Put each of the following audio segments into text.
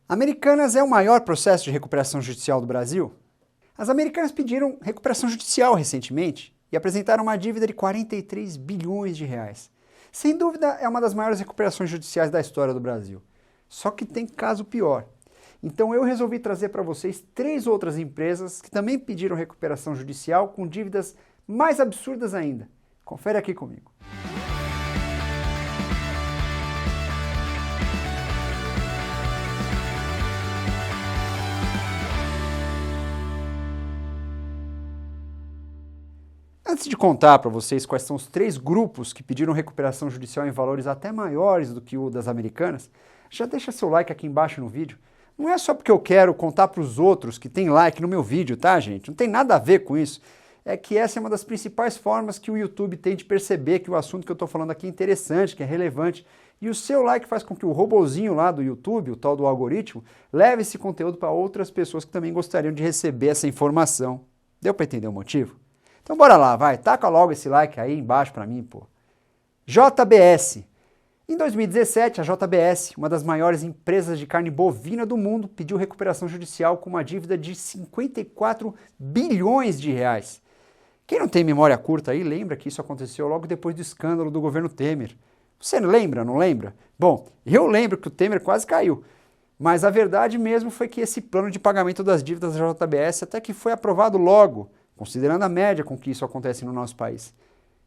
Americanas é o maior processo de recuperação judicial do Brasil? As Americanas pediram recuperação judicial recentemente e apresentaram uma dívida de 43 bilhões de reais. Sem dúvida, é uma das maiores recuperações judiciais da história do Brasil. Só que tem caso pior. Então eu resolvi trazer para vocês 3 outras empresas que também pediram recuperação judicial com dívidas mais absurdas ainda. Confere aqui comigo. Antes de contar para vocês quais são os 3 grupos que pediram recuperação judicial em valores até maiores do que o das Americanas, já deixa seu like aqui embaixo no vídeo. Não é só porque eu quero contar para os outros que tem like no meu vídeo, tá, gente? Não tem nada a ver com isso. É que essa é uma das principais formas que o YouTube tem de perceber que o assunto que eu estou falando aqui é interessante, que é relevante. E o seu like faz com que o robozinho lá do YouTube, o tal do algoritmo, leve esse conteúdo para outras pessoas que também gostariam de receber essa informação. Deu para entender o motivo? Então bora lá, vai, taca logo esse like aí embaixo para mim, pô. JBS. Em 2017, a JBS, uma das maiores empresas de carne bovina do mundo, pediu recuperação judicial com uma dívida de 54 bilhões de reais. Quem não tem memória curta aí, lembra que isso aconteceu logo depois do escândalo do governo Temer. Você lembra, não lembra? Bom, eu lembro que o Temer quase caiu. Mas a verdade mesmo foi que esse plano de pagamento das dívidas da JBS até que foi aprovado logo, considerando a média com que isso acontece no nosso país.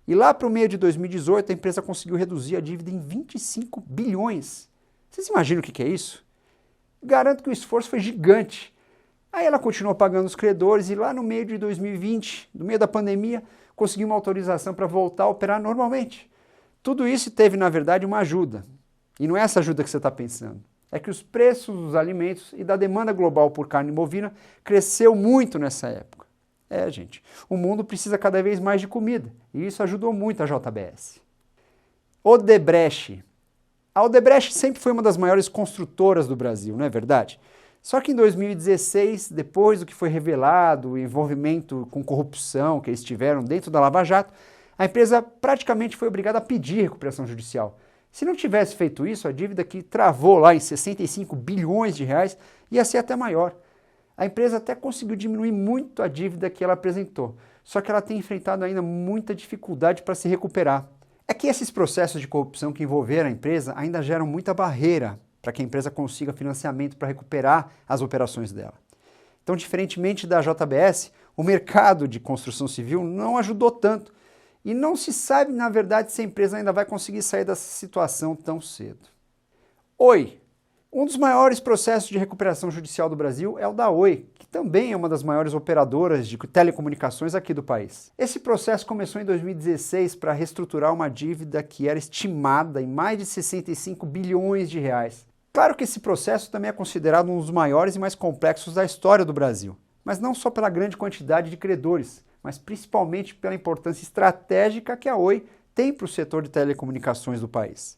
E lá para o meio de 2018, a empresa conseguiu reduzir a dívida em 25 bilhões. Vocês imaginam o que é isso? Garanto que o esforço foi gigante. Aí ela continuou pagando os credores e lá no meio de 2020, no meio da pandemia, conseguiu uma autorização para voltar a operar normalmente. Tudo isso teve, na verdade, uma ajuda. E não é essa ajuda que você está pensando. É que os preços dos alimentos e da demanda global por carne bovina cresceu muito nessa época. Gente, o mundo precisa cada vez mais de comida, e isso ajudou muito a JBS. Odebrecht. A Odebrecht sempre foi uma das maiores construtoras do Brasil, não é verdade? Só que em 2016, depois do que foi revelado, o envolvimento com corrupção que eles tiveram dentro da Lava Jato, a empresa praticamente foi obrigada a pedir recuperação judicial. Se não tivesse feito isso, a dívida que travou lá em 65 bilhões de reais ia ser até maior. A empresa até conseguiu diminuir muito a dívida que ela apresentou, só que ela tem enfrentado ainda muita dificuldade para se recuperar. É que esses processos de corrupção que envolveram a empresa ainda geram muita barreira para que a empresa consiga financiamento para recuperar as operações dela. Então, diferentemente da JBS, o mercado de construção civil não ajudou tanto e não se sabe, na verdade, se a empresa ainda vai conseguir sair dessa situação tão cedo. Oi! Um dos maiores processos de recuperação judicial do Brasil é o da Oi, que também é uma das maiores operadoras de telecomunicações aqui do país. Esse processo começou em 2016 para reestruturar uma dívida que era estimada em mais de 65 bilhões de reais. Claro que esse processo também é considerado um dos maiores e mais complexos da história do Brasil, mas não só pela grande quantidade de credores, mas principalmente pela importância estratégica que a Oi tem para o setor de telecomunicações do país.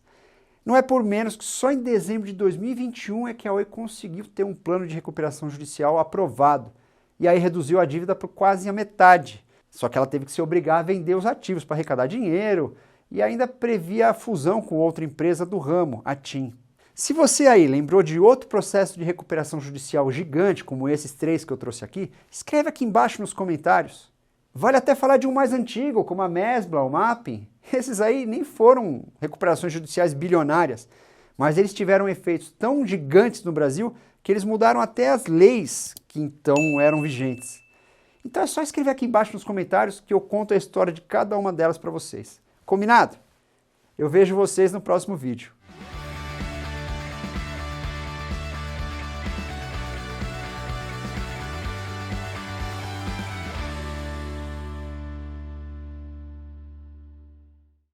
Não é por menos que só em dezembro de 2021 é que a Oi conseguiu ter um plano de recuperação judicial aprovado, e aí reduziu a dívida por quase a metade. Só que ela teve que se obrigar a vender os ativos para arrecadar dinheiro, e ainda previa a fusão com outra empresa do ramo, a TIM. Se você aí lembrou de outro processo de recuperação judicial gigante, como esses 3 que eu trouxe aqui, escreve aqui embaixo nos comentários. Vale até falar de um mais antigo, como a Mesbla, o Mapping. Esses aí nem foram recuperações judiciais bilionárias, mas eles tiveram efeitos tão gigantes no Brasil que eles mudaram até as leis que então eram vigentes. Então é só escrever aqui embaixo nos comentários que eu conto a história de cada uma delas para vocês. Combinado? Eu vejo vocês no próximo vídeo.